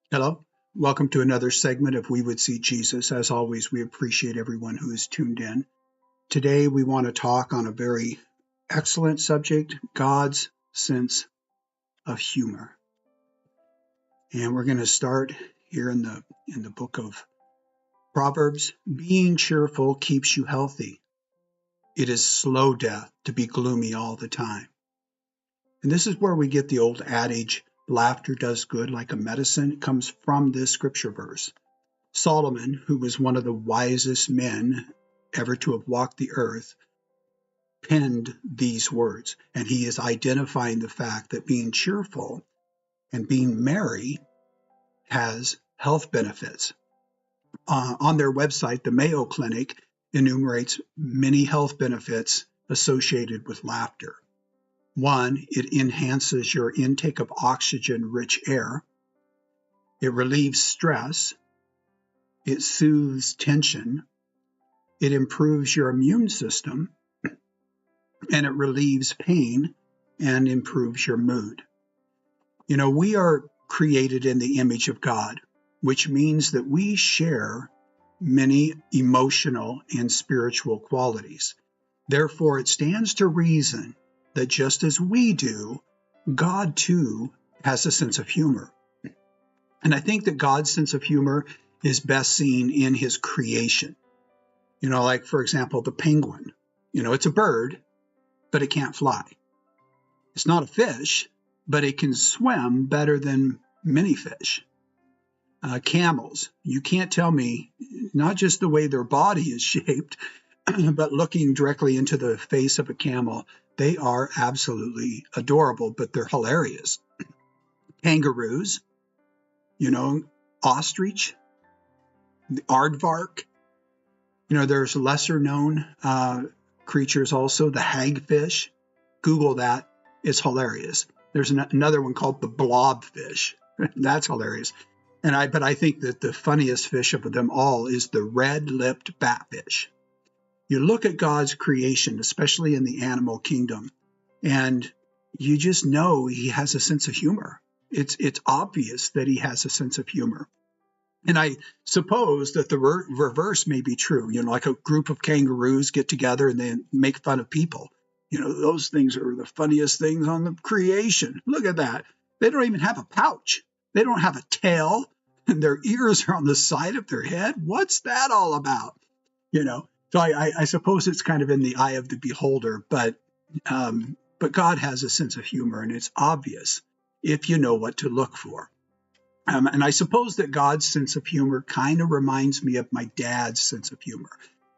Hello. Welcome to another segment of We Would See Jesus. As always, we appreciate everyone who is tuned in. Today, we want to talk on a very excellent subject, God's sense of humor. And we're going to start here in the book of Proverbs. Being cheerful keeps you healthy. It is slow death to be gloomy all the time. And this is where we get the old adage, laughter does good like a medicine. It comes from this scripture verse. Solomon, who was one of the wisest men ever to have walked the earth, penned these words. And he is identifying the fact that being cheerful and being merry has health benefits. On their website, the Mayo Clinic enumerates many health benefits associated with laughter. One, it enhances your intake of oxygen-rich air. It relieves stress. It soothes tension. It improves your immune system, and it relieves pain and improves your mood. You know, we are created in the image of God, which means that we share many emotional and spiritual qualities. Therefore, it stands to reason that just as we do, God too has a sense of humor. And I think that God's sense of humor is best seen in his creation. You know, like, for example, the penguin. You know, it's a bird, but it can't fly. It's not a fish, but it can swim better than many fish. Camels, you can't tell me, not just the way their body is shaped, but looking directly into the face of a camel, they are absolutely adorable, but they're hilarious. Kangaroos, you know, ostrich, the aardvark. You know, there's lesser known creatures also, the hagfish. Google that. It's hilarious. There's another one called the blobfish. That's hilarious. But I think that the funniest fish of them all is the red-lipped batfish. You look at God's creation, especially in the animal kingdom, and you just know he has a sense of humor. It's obvious that he has a sense of humor. And I suppose that the reverse may be true. You know, like a group of kangaroos get together and they make fun of people. You know, those things are the funniest things on the creation. Look at that. They don't even have a pouch. They don't have a tail, and their ears are on the side of their head. What's that all about? You know, so I suppose it's kind of in the eye of the beholder, but God has a sense of humor, and it's obvious if you know what to look for. And I suppose that God's sense of humor kind of reminds me of my dad's sense of humor,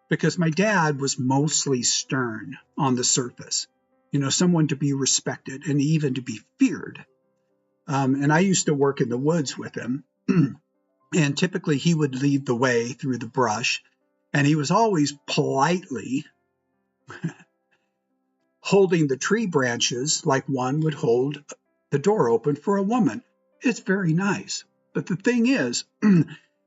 because my dad was mostly stern on the surface, you know, someone to be respected and even to be feared. And I used to work in the woods with him, and typically he would lead the way through the brush, and he was always politely holding the tree branches like one would hold the door open for a woman. It's very nice. But the thing is,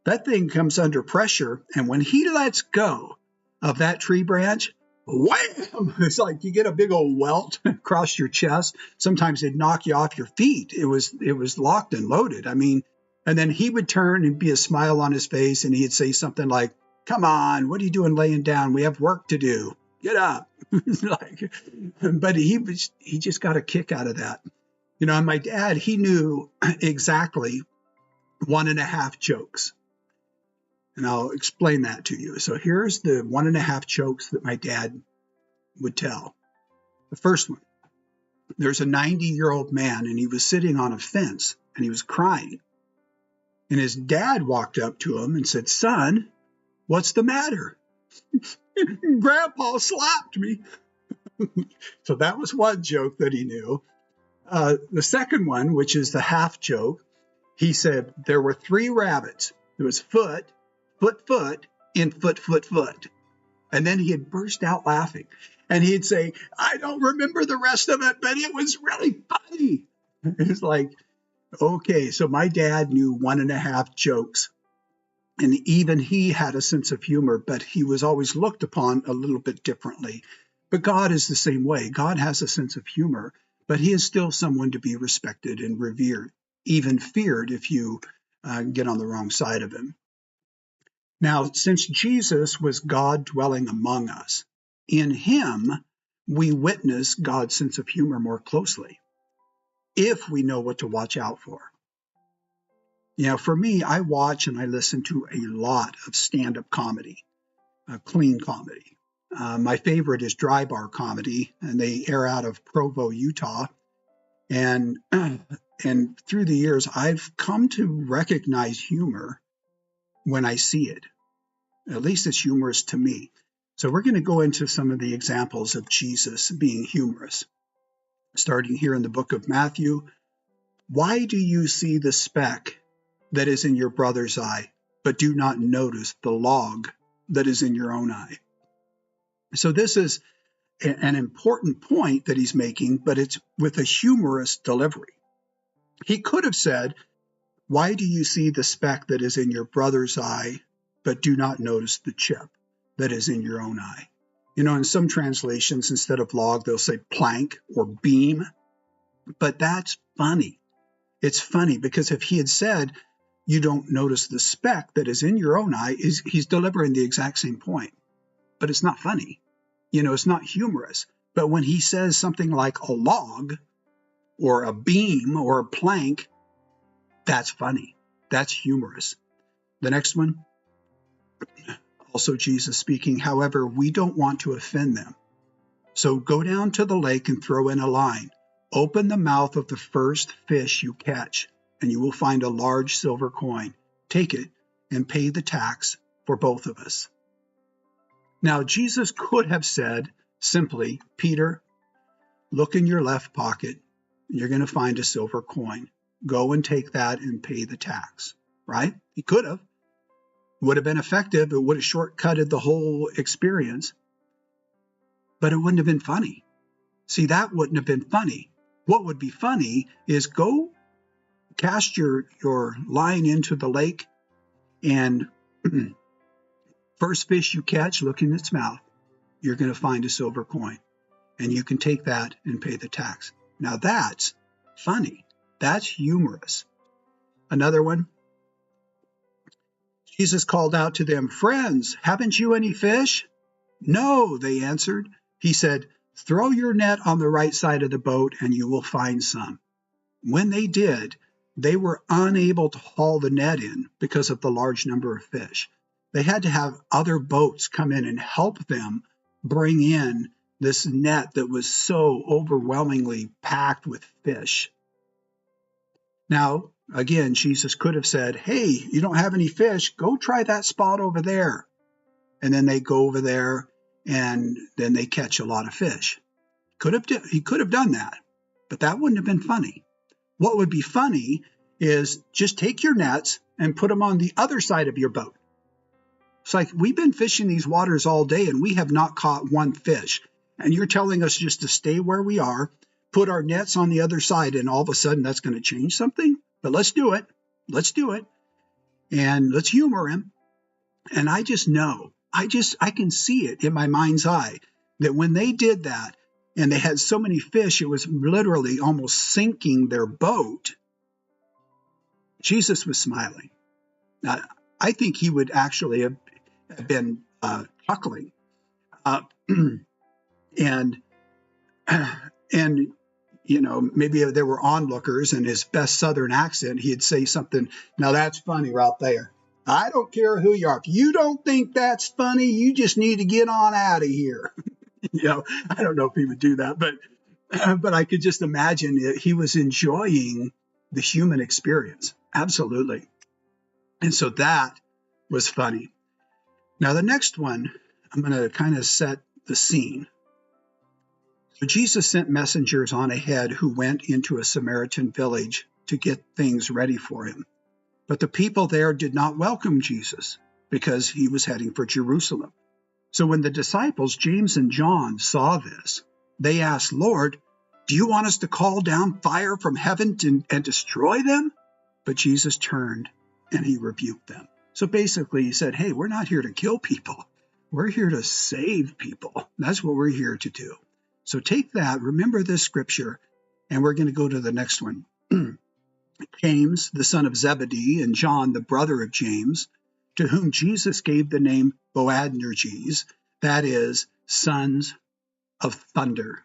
that thing comes under pressure, and when he lets go of that tree branch, wham! It's like you get a big old welt across your chest. Sometimes it'd knock you off your feet. It was locked and loaded. I mean, and then he would turn and be a smile on his face, and he'd say something like, "Come on, what are you doing laying down? We have work to do. Get up." But he just got a kick out of that. You know, and my dad, he knew exactly 1.5 jokes. And I'll explain that to you. So here's the 1.5 jokes that my dad would tell. The first one, there's a 90-year-old man, and he was sitting on a fence, and he was crying. And his dad walked up to him and said, "Son, what's the matter?" "Grandpa slapped me." So that was one joke that he knew. The second one, which is the half joke, he said there were 3 rabbits. There was foot, foot, and foot. And then he'd burst out laughing. And he'd say, "I don't remember the rest of it, but it was really funny." It's like, okay, so my dad knew 1.5 jokes. And even he had a sense of humor, but he was always looked upon a little bit differently. But God is the same way. God has a sense of humor, but he is still someone to be respected and revered, even feared if you get on the wrong side of him. Now, since Jesus was God dwelling among us, in him we witness God's sense of humor more closely, if we know what to watch out for. For me, I watch and I listen to a lot of stand-up comedy, clean comedy. My favorite is Dry Bar Comedy, and they air out of Provo, Utah. And through the years, I've come to recognize humor when I see it. At least it's humorous to me. So we're going to go into some of the examples of Jesus being humorous. Starting here in the book of Matthew, why do you see the speck that is in your brother's eye, but do not notice the log that is in your own eye? So this is an important point that he's making, but it's with a humorous delivery. He could have said, why do you see the speck that is in your brother's eye, but do not notice the chip that is in your own eye? In some translations, instead of log, they'll say plank or beam. But that's funny. It's funny because if he had said, you don't notice the speck that is in your own eye, he's delivering the exact same point. But it's not funny. It's not humorous. But when he says something like a log or a beam or a plank, that's funny. That's humorous. The next one, also Jesus speaking, however, we don't want to offend them. So go down to the lake and throw in a line. Open the mouth of the first fish you catch, and you will find a large silver coin. Take it and pay the tax for both of us. Now, Jesus could have said simply, Peter, look in your left pocket. You're going to find a silver coin. Go and take that and pay the tax, right? He could have. Would have been effective. It would have shortcutted the whole experience. But it wouldn't have been funny. See, that wouldn't have been funny. What would be funny is go cast your line into the lake, and first fish you catch, look in its mouth. You're going to find a silver coin, and you can take that and pay the tax. Now that's funny. That's humorous. Another one. Jesus called out to them, friends, haven't you any fish? No, they answered. He said, throw your net on the right side of the boat and you will find some. When they did, they were unable to haul the net in because of the large number of fish. They had to have other boats come in and help them bring in this net that was so overwhelmingly packed with fish. Now, again, Jesus could have said, hey, you don't have any fish, go try that spot over there. And then they go over there and then they catch a lot of fish. He could have done that, but that wouldn't have been funny. What would be funny is just take your nets and put them on the other side of your boat. It's like, we've been fishing these waters all day and we have not caught one fish. And you're telling us just to stay where we are, put our nets on the other side, and all of a sudden that's going to change something? But let's do it. Let's do it. And let's humor him. And I just know, I can see it in my mind's eye that when they did that and they had so many fish, it was literally almost sinking their boat. Jesus was smiling. Now, I think he would actually have been chuckling. And maybe there were onlookers, and his best Southern accent, he'd say something, now that's funny right there. I don't care who you are. If you don't think that's funny, you just need to get on out of here. I don't know if he would do that, but I could just imagine he was enjoying the human experience. Absolutely. And so that was funny. Now, the next one, I'm going to kind of set the scene. So Jesus sent messengers on ahead who went into a Samaritan village to get things ready for him. But the people there did not welcome Jesus because he was heading for Jerusalem. So when the disciples, James and John, saw this, they asked, Lord, do you want us to call down fire from heaven and destroy them? But Jesus turned and he rebuked them. So basically he said, hey, we're not here to kill people. We're here to save people. That's what we're here to do. So take that, remember this scripture, and we're going to go to the next one. James, the son of Zebedee, and John, the brother of James, to whom Jesus gave the name Boanerges, that is, sons of thunder.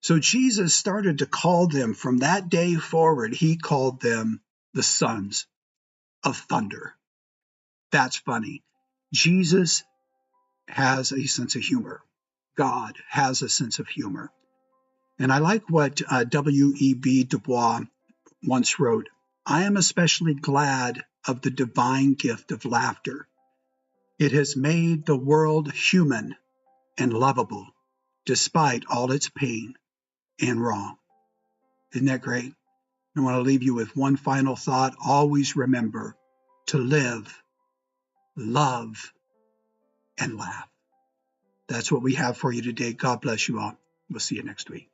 So Jesus started to call them from that day forward, he called them the sons of thunder. That's funny. Jesus has a sense of humor. God has a sense of humor. And I like what W.E.B. Du Bois once wrote. I am especially glad of the divine gift of laughter. It has made the world human and lovable, despite all its pain and wrong. Isn't that great? I want to leave you with one final thought. Always remember to live, love, and laugh. That's what we have for you today. God bless you all. We'll see you next week.